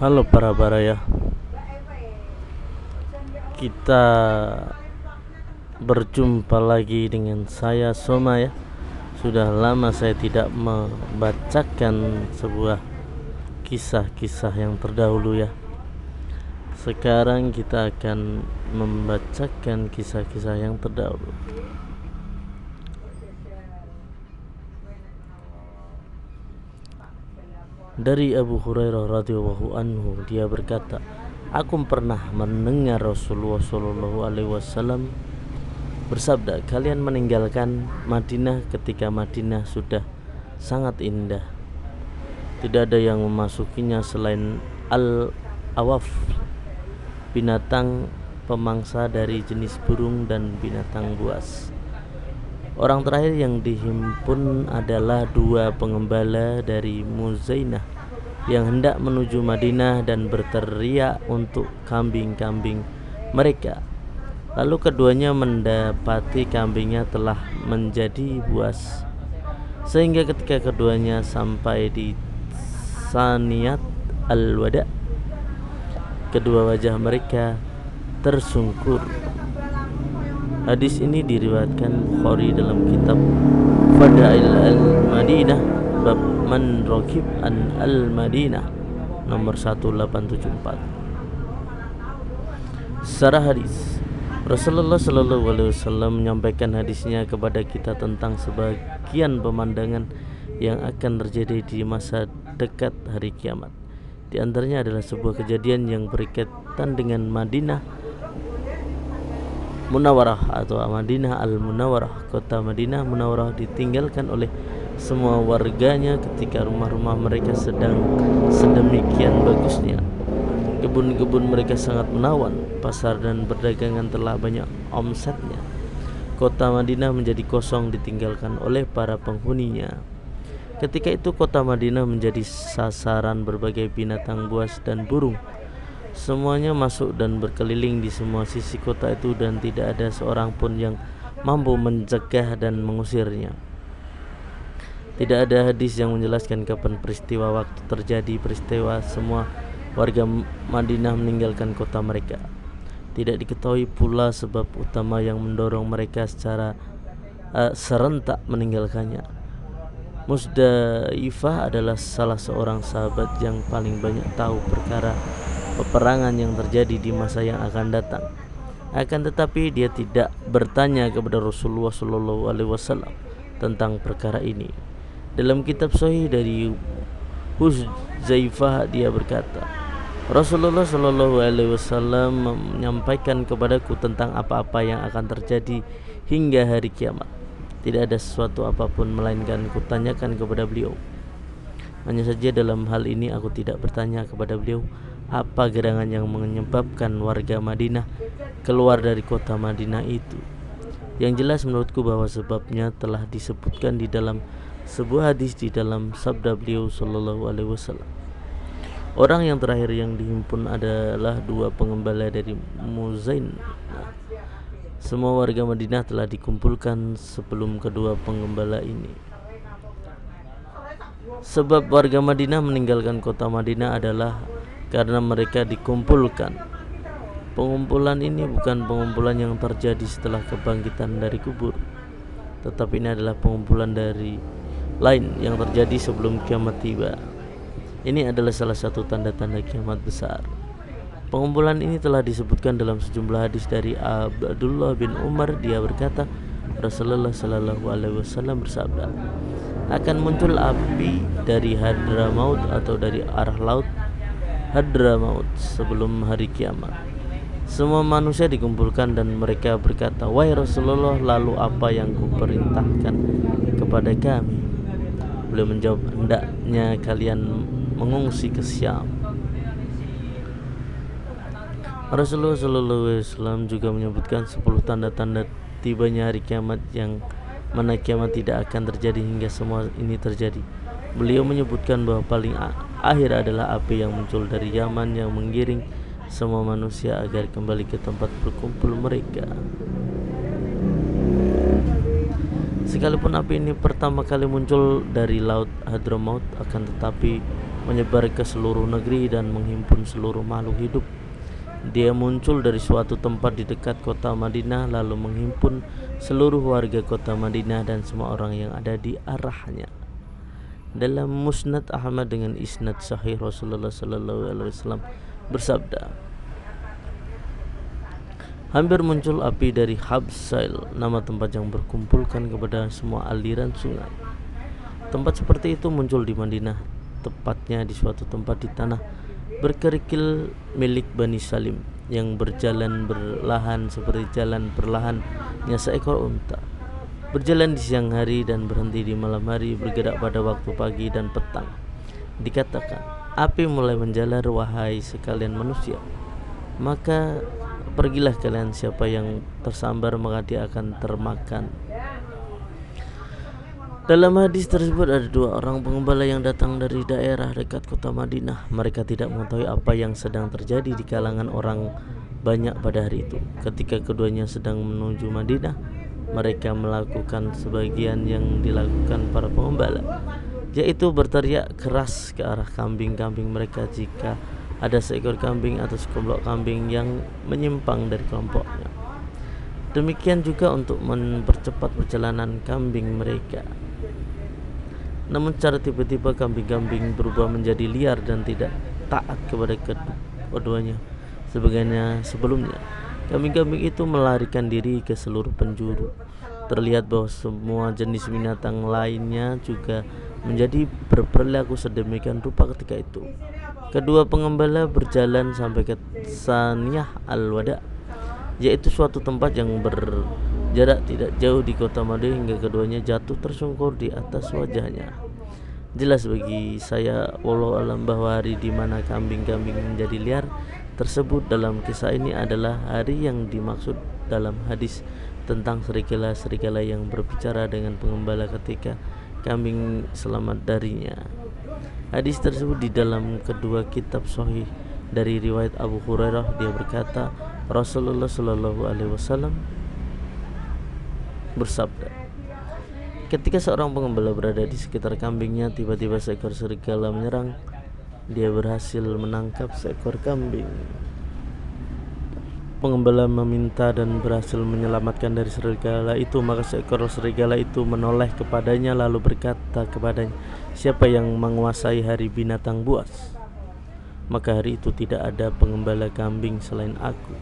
Halo para baraya, kita berjumpa lagi dengan saya Soma ya. Sudah lama saya tidak membacakan sebuah kisah-kisah yang terdahulu ya. Sekarang kita akan membacakan kisah-kisah yang terdahulu. Dari Abu Hurairah radhiyallahu anhu, dia berkata, aku pernah mendengar Rasulullah Shallallahu alaihi wasallam bersabda, kalian meninggalkan Madinah ketika Madinah sudah sangat indah. Tidak ada yang memasukinya selain al-awaf, binatang pemangsa dari jenis burung dan binatang buas. Orang terakhir yang dihimpun adalah dua pengembala dari Muzainah yang hendak menuju Madinah dan berteriak untuk kambing-kambing mereka. Lalu keduanya mendapati kambingnya telah menjadi buas, sehingga ketika keduanya sampai di Saniyat al-Wada, kedua wajah mereka tersungkur. Hadis ini diriwayatkan Bukhari dalam kitab Fadail al-Madinah bab man rakib an al-Madinah nomor 1874. Secara hadis, Rasulullah Shallallahu alaihi wasallam menyampaikan hadisnya kepada kita tentang sebagian pemandangan yang akan terjadi di masa dekat hari kiamat. Di antaranya adalah sebuah kejadian yang berkaitan dengan Madinah Munawwarah atau Madinah al-Munawwarah. Kota Madinah Munawwarah ditinggalkan oleh semua warganya ketika rumah-rumah mereka sedang sedemikian bagusnya. Kebun-kebun mereka sangat menawan, pasar dan perdagangan telah banyak omsetnya. Kota Madinah menjadi kosong ditinggalkan oleh para penghuninya. Ketika itu kota Madinah menjadi sasaran berbagai binatang buas dan burung. Semuanya masuk dan berkeliling di semua sisi kota itu dan tidak ada seorang pun yang mampu mencegah dan mengusirnya. Tidak ada hadis yang menjelaskan kapan peristiwa waktu terjadi peristiwa semua warga Madinah meninggalkan kota mereka. Tidak diketahui pula sebab utama yang mendorong mereka secara serentak meninggalkannya. Musdaifah adalah salah seorang sahabat yang paling banyak tahu perkara peperangan yang terjadi di masa yang akan datang. Akan tetapi dia tidak bertanya kepada Rasulullah Shallallahu alaihi wasallam tentang perkara ini. Dalam kitab Sahih dari Huzaifah dia berkata, Rasulullah Shallallahu alaihi wasallam menyampaikan kepadaku tentang apa-apa yang akan terjadi hingga hari kiamat. Tidak ada sesuatu apapun melainkan kutanyakan kepada beliau. Hanya saja dalam hal ini aku tidak bertanya kepada beliau apa gerangan yang menyebabkan warga Madinah keluar dari kota Madinah itu. Yang jelas menurutku bahwa sebabnya telah disebutkan di dalam sebuah hadis di dalam sabda beliau Shallallahu alaihi wasallam. Orang yang terakhir yang dihimpun adalah dua pengembala dari Muzainah. Semua warga Madinah telah dikumpulkan sebelum kedua pengembala ini. Sebab warga Madinah meninggalkan kota Madinah adalah karena mereka dikumpulkan. Pengumpulan ini bukan pengumpulan yang terjadi setelah kebangkitan dari kubur, tetapi ini adalah pengumpulan dari lain yang terjadi sebelum kiamat tiba. Ini adalah salah satu tanda-tanda kiamat besar. Pengumpulan ini telah disebutkan dalam sejumlah hadis dari Abdullah bin Umar. Dia berkata, Rasulullah Shallallahu alaihi wasallam bersabda, akan muncul api dari Hadramaut atau dari arah laut Hadramaut sebelum hari kiamat. Semua manusia dikumpulkan dan mereka berkata, wahai Rasulullah, lalu apa yang kuperintahkan kepada kami? Beliau menjawab, hendaknya kalian mengungsi ke Syam. Rasulullah SAW juga menyebutkan 10 tanda-tanda tibanya hari kiamat yang mana kiamat tidak akan terjadi hingga semua ini terjadi. Beliau menyebutkan bahwa paling akhir adalah api yang muncul dari Yaman yang menggiring semua manusia agar kembali ke tempat berkumpul mereka. Sekalipun api ini pertama kali muncul dari laut Hadramaut, akan tetapi menyebar ke seluruh negeri dan menghimpun seluruh makhluk hidup. Dia muncul dari suatu tempat di dekat kota Madinah, lalu menghimpun seluruh warga kota Madinah dan semua orang yang ada di arahnya. Dalam Musnad Ahmad dengan isnad sahih, Rasulullah SAW bersabda, hampir muncul api dari Habsail, nama tempat yang berkumpulkan kepada semua aliran sungai. Tempat seperti itu muncul di Madinah, tepatnya di suatu tempat di tanah berkerikil milik Bani Salim yang berjalan berlahan seperti jalan berlahannya seekor unta, berjalan di siang hari dan berhenti di malam hari, bergerak pada waktu pagi dan petang. Dikatakan, api mulai menjalar, wahai sekalian manusia, maka pergilah kalian, siapa yang tersambar maka dia akan termakan. Dalam hadis tersebut ada dua orang pengembala yang datang dari daerah dekat kota Madinah. Mereka tidak mengetahui apa yang sedang terjadi di kalangan orang banyak pada hari itu. Ketika keduanya sedang menuju Madinah, mereka melakukan sebagian yang dilakukan para pengembala, yaitu berteriak keras ke arah kambing-kambing mereka jika ada seekor kambing atau sekelompok kambing yang menyimpang dari kelompoknya. Demikian juga untuk mempercepat perjalanan kambing mereka. Namun secara tiba-tiba kambing-kambing berubah menjadi liar dan tidak taat kepada keduanya sebagaimana sebelumnya. Kambing-kambing itu melarikan diri ke seluruh penjuru. Terlihat bahwa semua jenis binatang lainnya juga menjadi berperilaku sedemikian rupa ketika itu. Kedua pengembala berjalan sampai ke Saniyah Al-Wada, yaitu suatu tempat yang berjarak tidak jauh di kota Madinah, hingga keduanya jatuh tersungkur di atas wajahnya. Jelas bagi saya wallahu alam bahwa hari di mana kambing-kambing menjadi liar tersebut dalam kisah ini adalah hari yang dimaksud dalam hadis tentang serigala-serigala yang berbicara dengan pengembala ketika kambing selamat darinya. Hadis tersebut di dalam kedua kitab sahih dari riwayat Abu Hurairah. Dia berkata, Rasulullah SAW bersabda, ketika seorang pengembala berada di sekitar kambingnya, tiba-tiba seekor serigala menyerang. Dia berhasil menangkap seekor kambing. Pengembala meminta dan berhasil menyelamatkan dari serigala itu. Maka seekor serigala itu menoleh kepadanya lalu berkata kepadanya, siapa yang menguasai hari binatang buas? Maka hari itu tidak ada pengembala kambing selain aku.